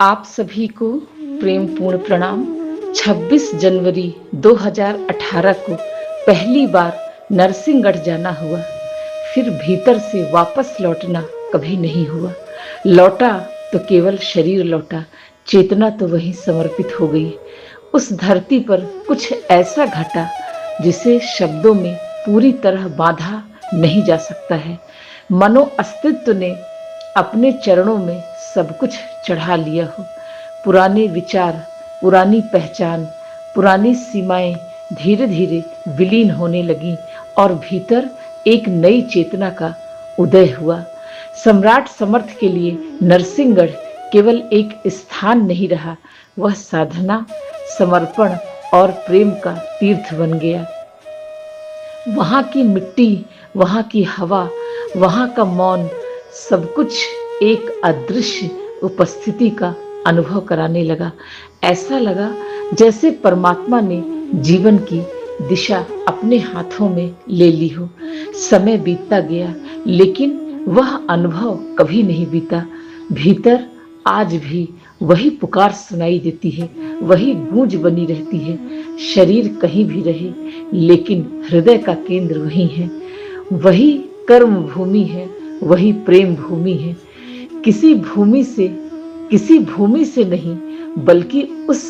आप सभी को प्रेम पूर्ण प्रणाम। 26 जनवरी 2018 को पहली बार नरसिंहगढ़ जाना हुआ। फिर भीतर से वापस लौटना कभी नहीं हुआ। लौटा तो केवल शरीर लौटा, चेतना तो वहीं समर्पित हो गई। उस धरती पर कुछ ऐसा घटा जिसे शब्दों में पूरी तरह बांधा नहीं जा सकता है। मनो अस्तित्व ने अपने चरणों में सब कुछ चढ़ा लिया हो। पुराने विचार, पुरानी पहचान, पुरानी सीमाएं धीरे धीरे विलीन होने लगी और भीतर एक नई चेतना का उदय हुआ। सम्राट समर्थ के लिए नरसिंहगढ़ केवल एक स्थान नहीं रहा, वह साधना, समर्पण और प्रेम का तीर्थ बन गया। वहां की मिट्टी, वहां की हवा, वहां का मौन, सब कुछ एक अदृश्य उपस्थिति का अनुभव कराने लगा। ऐसा लगा जैसे परमात्मा ने जीवन की दिशा अपने हाथों में ले ली हो। समय बीतता गया, लेकिन वह अनुभव कभी नहीं बीता। भीतर आज भी वही पुकार सुनाई देती है, वही गूंज बनी रहती है। शरीर कहीं भी रहे, लेकिन हृदय का केंद्र वही है। वही कर्म भूमि है, वही प्रेम भूमि है। किसी भूमि से नहीं, बल्कि उस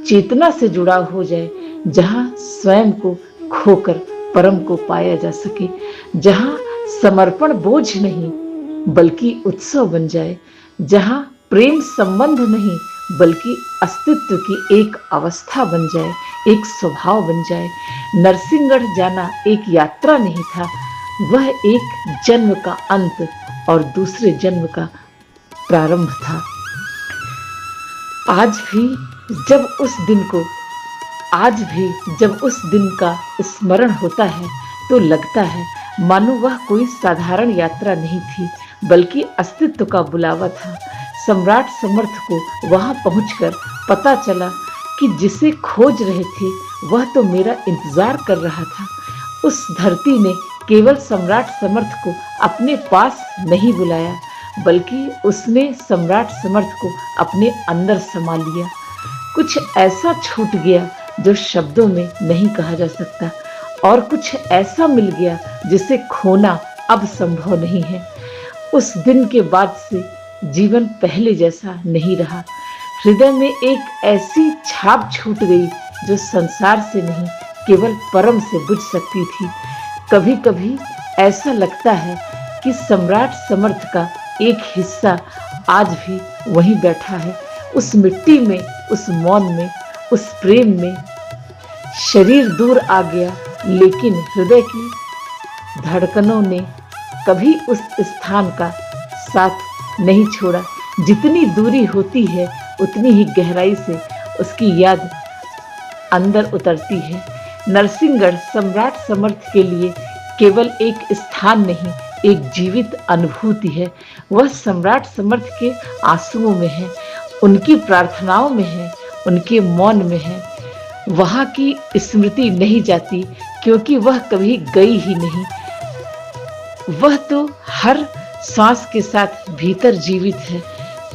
चेतना से जुड़ा हो जाए जहां स्वयं को खोकर परम को पाया जा सके, जहां समर्पण बोझ नहीं बल्कि उत्सव बन जाए, जहां प्रेम संबंध नहीं बल्कि अस्तित्व की एक अवस्था बन जाए, एक स्वभाव बन जाए। नरसिंहगढ़ जाना एक यात्रा नहीं था, वह एक जन्म का अंत और दूसरे जन्म का प्रारंभ था। आज भी जब उस दिन का स्मरण होता है तो लगता है मानो वह कोई साधारण यात्रा नहीं थी, बल्कि अस्तित्व का बुलावा था। सम्राट समर्थ को वहां पहुंचकर पता चला कि जिसे खोज रहे थे वह तो मेरा इंतजार कर रहा था। उस धरती ने केवल सम्राट समर्थ को अपने पास नहीं बुलाया, बल्कि उसने सम्राट समर्थ को अपने अंदर समा लिया। कुछ ऐसा छूट गया जो शब्दों में नहीं कहा जा सकता, और कुछ ऐसा मिल गया जिसे खोना अब संभव नहीं है। उस दिन के बाद से जीवन पहले जैसा नहीं रहा। हृदय में एक ऐसी छाप छूट गई जो संसार से नहीं, केवल परम से बुझ सकती थी। कभी कभी ऐसा लगता है कि सम्राट समर्थ का एक हिस्सा आज भी वहीं बैठा है, उस मिट्टी में, उस मौन में, उस प्रेम में। शरीर दूर आ गया, लेकिन हृदय की धड़कनों ने कभी उस स्थान का साथ नहीं छोड़ा। जितनी दूरी होती है उतनी ही गहराई से उसकी याद अंदर उतरती है। नरसिंहगढ़ सम्राट समर्थ के लिए केवल एक स्थान नहीं, एक जीवित अनुभूति है। वह सम्राट समर्थ के आंसुओं में है, उनकी प्रार्थनाओं में है, उनके मौन में है। वहां की स्मृति नहीं जाती, क्योंकि वह कभी गई ही नहीं। वह तो हर सांस के साथ भीतर जीवित है।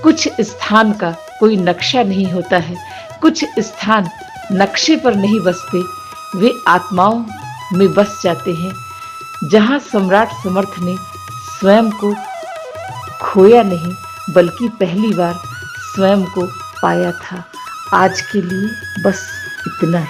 कुछ स्थान का कोई नक्शा नहीं होता है, कुछ स्थान नक्शे पर नहीं बसते, वे आत्माओं में बस जाते हैं। जहां सम्राट समर्थ ने स्वयं को खोया नहीं, बल्कि पहली बार स्वयं को पाया था। आज के लिए बस इतना ही।